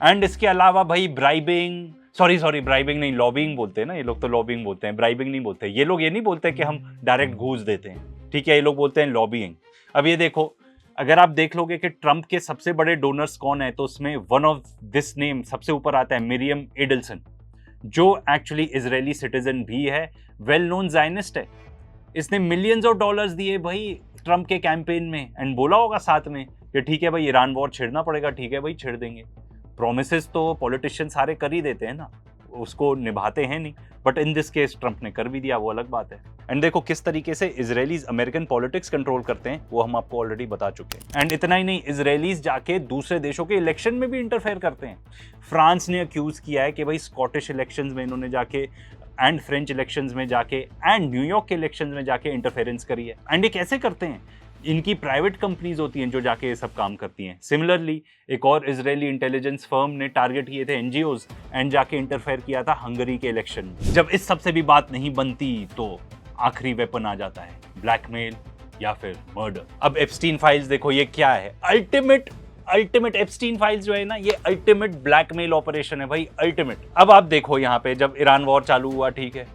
And इसके अलावा भाई ब्राइबिंग, सॉरी ब्राइबिंग नहीं, लॉबिंग बोलते हैं ना ये लोग, तो लॉबिंग बोलते हैं, ब्राइबिंग नहीं बोलते। ये लोग ये नहीं बोलते कि हम डायरेक्ट घूस देते हैं, ठीक है, ये लोग बोलते हैं लॉबिंग। अब ये देखो, अगर आप देख लोगे कि ट्रंप के सबसे बड़े डोनर्स कौन है, तो उसमें वन ऑफ दिस नेम सबसे ऊपर आता है, मिरियम एडल्सन, जो एक्चुअली इजरायली सिटीजन भी है, वेल नोन ज़ायनिस्ट है। इसने मिलियंस ऑफ डॉलर्स दिए भाई ट्रंप के कैंपेन में, एंड बोला होगा साथ में कि ठीक है भाई ईरान वॉर छेड़ना पड़ेगा, ठीक है भाई छेड़ देंगे। प्रोमिसेस तो पॉलिटिशियन सारे कर ही देते हैं ना, उसको निभाते हैं नहीं, but in this case Trump ने कर भी दिया, वो अलग बात है। एंड देखो किस तरीके से इजरायलीज अमेरिकन पॉलिटिक्स कंट्रोल करते हैं, वो हम आपको ऑलरेडी बता चुके हैं। एंड इतना ही नहीं, इजरायलीज जाके दूसरे देशों के इलेक्शन में भी इंटरफेयर करते हैं। फ्रांस ने अक्यूज किया है कि भाई स्कॉटिश इलेक्शंस में इन्होंने जाके, एंड फ्रेंच इलेक्शंस में जाके, एंड न्यूयॉर्क के इलेक्शंस में जाके इंटरफेरेंस करी है। एंड ये कैसे करते हैं, इनकी प्राइवेट कंपनीज होती हैं जो जाके ये सब काम करती हैं। सिमिलरली एक और इजरायली इंटेलिजेंस फर्म ने टारगेट किए थे एनजीओज, एंड जाके इंटरफेयर किया था हंगरी के इलेक्शन में। जब इस सब से भी बात नहीं बनती तो आखिरी वेपन आ जाता है, ब्लैकमेल या फिर मर्डर। अब एप्स्टीन फाइल्स देखो, ये क्या है, अल्टीमेट एप्स्टीन फाइल्स जो है ना, ये अल्टीमेट ब्लैकमेल ऑपरेशन है भाई, अल्टीमेट। अब आप देखो यहाँ पे जब ईरान वॉर चालू हुआ, ठीक है,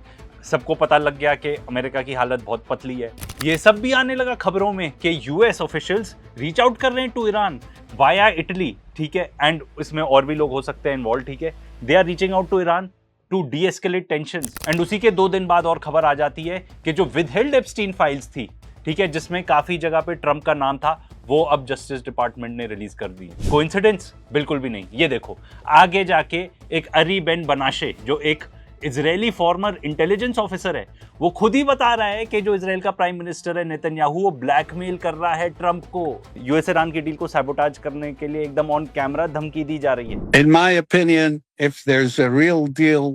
सबको पता लग गया कि अमेरिका की हालत बहुत पतली है। ये सब भी आने लगा खबरों में कि यूएस ऑफिशियल्स रीच आउट कर रहे हैं टू ईरान वाया इटली, ठीक है, एंड इसमें और भी लोग हो सकते हैं इन्वॉल्व, ठीक है, they are reaching out to Iran to de-escalate tensions. And उसी के 2 दिन बाद और खबर आ जाती है कि जो विदहेल्ड एप्स्टीन फाइल्स थी, ठीक है, जिसमें काफी जगह पे ट्रंप का नाम था, वो अब जस्टिस डिपार्टमेंट ने रिलीज कर दी। कोइंसिडेंस? बिल्कुल भी नहीं। ये देखो आगे जाके एक अरी बेन बनाशे, जो एक इजरायली फॉर्मर इंटेलिजेंस ऑफिसर है, वो खुद ही बता रहा है कि जो इजराइल का प्राइम मिनिस्टर है नेतन्याहू, वो ब्लैकमेल कर रहा है ट्रंप को। यूएस ईरान की डील को सैबोटाज करने के लिए एकदम ऑन कैमरा धमकी दी जा रही है। In my opinion, if there's a real deal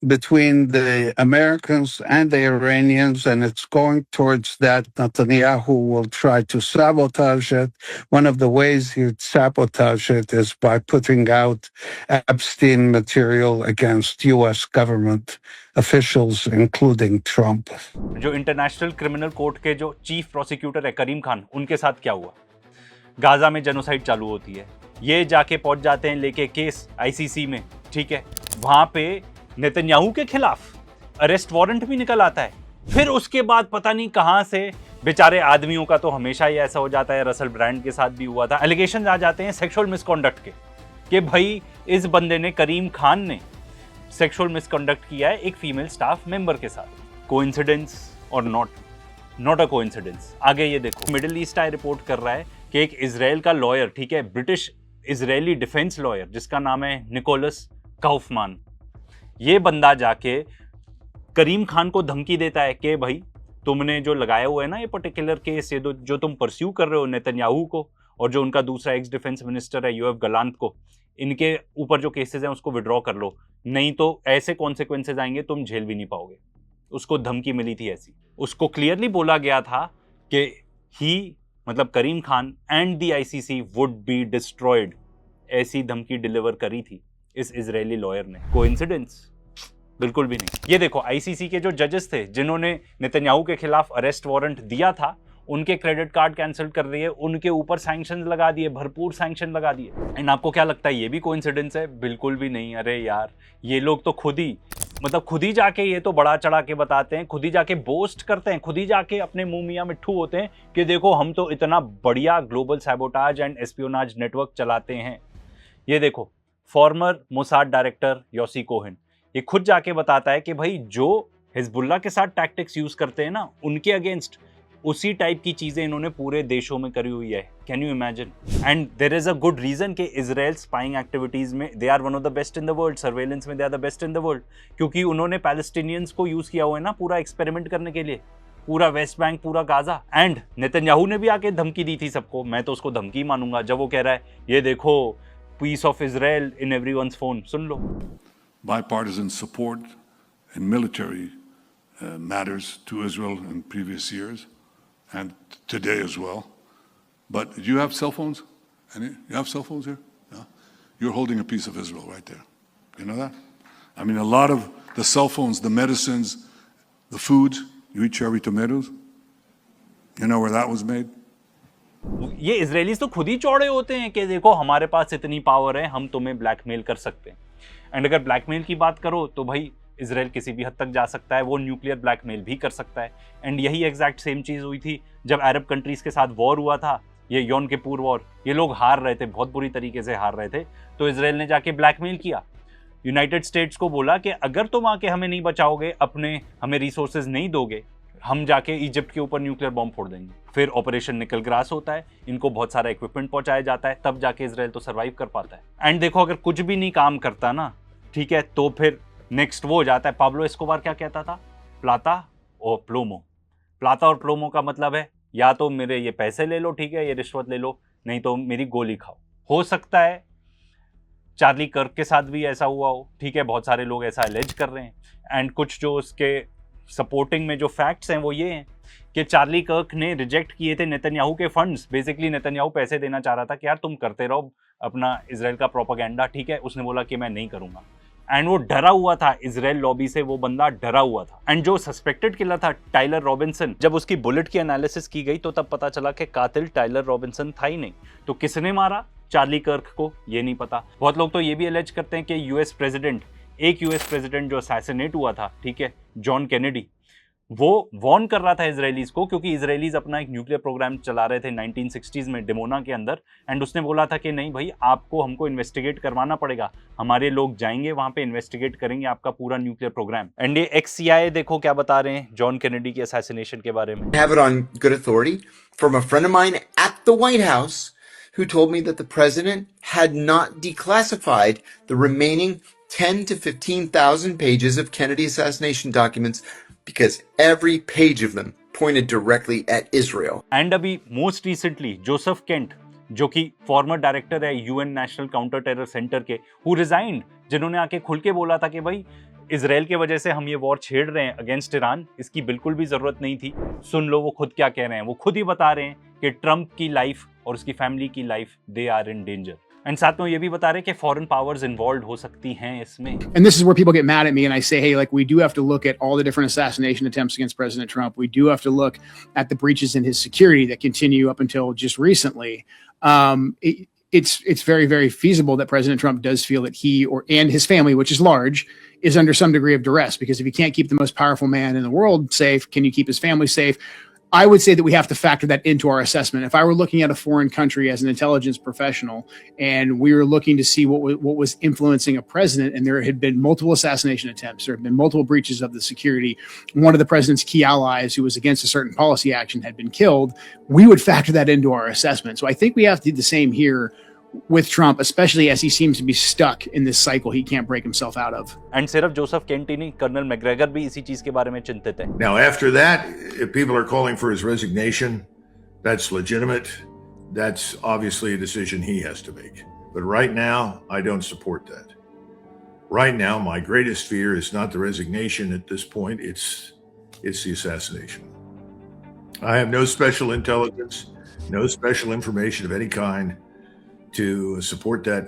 between the Americans and the Iranians, and it's going towards that, Netanyahu will try to sabotage it. One of the ways he'd sabotage it is by putting out Epstein material against U.S. government officials, including Trump. जो international criminal court के जो chief prosecutor है करीम खान, उनके साथ क्या हुआ? Gaza में genocide चालू होती है, ये जाके पहुंच जाते हैं लेके केस आईसीसी में, ठीक है, वहां पे नेतन्याहू के खिलाफ अरेस्ट वारंट भी निकल आता है। फिर उसके बाद पता नहीं कहां से बेचारे आदमियों का तो हमेशा ही ऐसा हो जाता है, रसल ब्रांड के साथ भी हुआ था, एलिगेशन आ जाते हैं सेक्सुअल मिसकॉन्डक्ट के, कि भाई इस बंदे ने, करीम खान ने सेक्सुअल मिसकंडक्ट किया है एक फीमेल स्टाफ मेंबर के साथ। कोइंसिडेंस और नॉट अ कोइंसिडेंस। आगे ये देखो, मिडिल ईस्ट आई रिपोर्ट कर रहा है कि एक इजराइल का लॉयर, ठीक है, ब्रिटिश इजरायली डिफेंस लॉयर, जिसका नाम है निकोलस काउफमान, ये बंदा जाके करीम खान को धमकी देता है कि भाई तुमने जो लगाया हुआ है ना ये पर्टिकुलर केस, ये जो तुम परस्यू कर रहे हो नेतन्याहू को, और जो उनका दूसरा एक्स डिफेंस मिनिस्टर है यूएफ गलांत को, इनके ऊपर जो केसेस हैं उसको विड्रॉ कर लो, नहीं तो ऐसे कॉन्सिक्वेंसेज आएंगे तुम झेल भी नहीं पाओगे। उसको धमकी मिली थी ऐसी। उसको क्लियरली बोला गया था कि ही, मतलब Karim Khan, and the ICC would be destroyed, ऐसी धमकी डिलीवर करी थी इस इजरायली लॉयर ने। कोइंसिडेंस? बिल्कुल भी नहीं। ये देखो आईसीसी के जो जजेस थे जिन्होंने नेतन्याहू के खिलाफ अरेस्ट वारंट दिया था, उनके क्रेडिट कार्ड कैंसिल कर रही है, उनके ऊपर सैंक्शन लगा दिए, भरपूर सैंक्शन लगा दिए। एंड आपको क्या लगता है ये भी कोइंसिडेंस है? बिल्कुल भी नहीं। अरे यार, ये लोग तो खुद ही जाके ये तो बड़ा चढ़ा के बताते हैं, खुद ही जाके बोस्ट करते हैं, खुद ही जाके अपने मुंह मियां मिट्ठू होते हैं कि देखो हम तो इतना बढ़िया global sabotage and espionage network चलाते हैं। ये देखो फॉर्मर मोसाद डायरेक्टर योसी कोहेन, ये खुद जाके बताता है कि भाई जो हिजबुल्लाह के साथ टैक्टिक्स यूज करते हैं ना, उनके अगेंस्ट उसी टाइप की चीजें इन्होंने पूरे देशों में करी हुई है। Can you imagine? And there is a good reason कि इजराइल स्पाइंग एक्टिविटीज में they are one of the best in the world, surveillance में they are the best in the world, क्योंकि उन्होंने पैलेस्टीनियंस को यूज किया हुआ है ना पूरा एक्सपेरिमेंट करने के लिए, पूरा वेस्ट बैंक, पूरा गाजा। एंड नेतन्याहू ने भी आके धमकी दी थी सबको, मैं तो उसको धमकी मानूंगा, जब वो कह रहा है ये देखो peace of Israel in everyone's phone. सुन लो, bipartisan support in military matters to Israel in previous years and today as well. But do you have cell phones? You have cell phones here? Yeah? You're holding a piece of Israel right there. You know that? I mean, a lot of the cell phones, the medicines, the foods, you eat cherry tomatoes. You know where that was made? ये Israelis तो खुद ही चौड़े होते हैं कि देखो हमारे पास इतनी पावर है, हम तुम्हें ब्लैकमेल कर सकते हैं। एंड अगर ब्लैकमेल की बात करो तो भाई इसराइल किसी भी हद तक जा सकता है, वो न्यूक्लियर ब्लैकमेल भी कर सकता है। एंड यही एग्जैक्ट सेम चीज हुई थी जब अरब कंट्रीज के साथ वॉर हुआ था, ये यौम किपुर वॉर। ये लोग हार रहे थे, बहुत बुरी तरीके से हार रहे थे, तो इसराइल ने जाके ब्लैकमेल किया, यूनाइटेड स्टेट्स को बोला कि अगर तुम आके हमें नहीं बचाओगे, हमें रिसोर्सेज नहीं दोगे, हम जाके इजिप्ट के ऊपर न्यूक्लियर बॉम्ब फोड़ देंगे। फिर ऑपरेशन निकल ग्रास होता है, इनको बहुत सारा इक्विपमेंट पहुंचाया जाता है, तब जाके इसराइल तो सर्वाइव कर पाता है। एंड देखो अगर कुछ भी नहीं काम करता ना, ठीक है, तो फिर नेक्स्ट वो हो जाता है, पाब्लो एस्कोबार क्या कहता था, प्लाता और प्लोमो। प्लाता और प्लोमो का मतलब है या तो मेरे ये पैसे ले लो, ठीक है, ये रिश्वत ले लो, नहीं तो मेरी गोली खाओ। हो सकता है चार्ली कर्क के साथ भी ऐसा हुआ हो, ठीक है, बहुत सारे लोग ऐसा एलेज कर रहे हैं। एंड कुछ जो उसके सपोर्टिंग में जो फैक्ट्स हैं वो ये हैं कि चार्ली कर्क ने रिजेक्ट किए थे नेतन्याहू के फंड्स। बेसिकली नेतन्याहू पैसे देना चाह रहा था कि यार तुम करते रहो अपना इसराइल का प्रोपेगेंडा, ठीक है, उसने बोला कि मैं नहीं करूंगा। एंड वो डरा हुआ था, इसराइल लॉबी से वो बंदा डरा हुआ था। एंड जो सस्पेक्टेड किलर था टाइलर रॉबिन्सन, जब उसकी बुलेट की एनालिसिस की गई तो तब पता चला कि कातिल टाइलर रॉबिन्सन था ही नहीं। तो किसने मारा चार्ली कर्क को, ये नहीं पता। बहुत लोग तो ये भी एलेज करते हैं कि एक यूएस प्रेसिडेंट जो असैसिनेट हुआ था, ठीक है, जॉन कैनेडी, वो वॉर्न कर रहा था इजरायलीज को, क्योंकि इजरायलीज अपना एक न्यूक्लियर प्रोग्राम चला रहे थे 1960s में डिमोना के अंदर। एंड उसने बोला था कि नहीं भाई, हमको इन्वेस्टिगेट करवाना पड़ेगा, हमारे लोग जाएंगे वहां पे, इन्वेस्टिगेट करेंगे आपका पूरा न्यूक्लियर प्रोग्राम। एंड ये एक्स-CIA देखो क्या बता रहे हैं जॉन कैनेडी के असैसिनेशन के बारे में। have it on good authority from a friend of mine at the White House who told me that the president had not declassified the remaining 10 to 15,000 pages of Kennedy assassination documents because every page of them pointed directly at Israel. And अभी most recently Joseph Kent, जो कि farmer director है UN national counter terror centre के, who resigned, जिन्होंने आके खुल के बोला था कि भाई इसराइल के वजह से हम ये वॉर छेड़ रहे हैं अगेंस्ट ईरान, इसकी बिल्कुल भी जरूरत नहीं थी। सुन लो वो खुद क्या कह रहे हैं, वो खुद ही बता रहे हैं कि ट्रंप की लाइफ और उसकी फैमिली की life, they are in danger. And साथ में ये भी बता रहे हैं कि फॉरेन पावर्स इन्वॉल्व हो सकती हैं इसमें। And this is where people get mad at me and I say, hey, like, we do have to look at all the different assassination attempts against President Trump. We do have to look at the breaches in his security that continue up until just recently. It's very, very feasible that President Trump does feel that he and his family, which is large, is under some degree of duress, because if he can't keep the most powerful man in the world safe, can you keep his family safe? I would say that we have to factor that into our assessment. If I were looking at a foreign country as an intelligence professional and we were looking to see what was influencing a president, and there had been multiple assassination attempts, there had been multiple breaches of the security, one of the president's key allies who was against a certain policy action had been killed, we would factor that into our assessment. So I think we have to do the same here with Trump, especially as he seems to be stuck in this cycle he can't break himself out of. And सिर्फ Joseph Kent ही नहीं, colonel McGregor भी इसी चीज के बारे में चिंतित है। Now, after that, if people are calling for his resignation, that's legitimate. That's obviously a decision he has to make. But right now, I don't support that. Right now, my greatest fear is not the resignation at this point, it's the assassination. I have no special intelligence, no special information of any kind to support that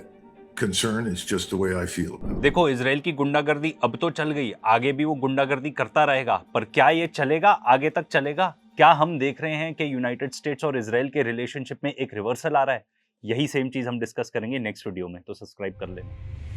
concern. It's just the way I feel about it. देखो Israel की गुंडागर्दी अब तो चल गई, आगे भी वो गुंडागर्दी करता रहेगा, पर क्या ये चलेगा, आगे तक चलेगा? क्या हम देख रहे हैं कि यूनाइटेड स्टेट्स और इसराइल के रिलेशनशिप में एक रिवर्सल आ रहा है? यही सेम चीज हम डिस्कस करेंगे नेक्स्ट वीडियो में, तो सब्सक्राइब कर लेना।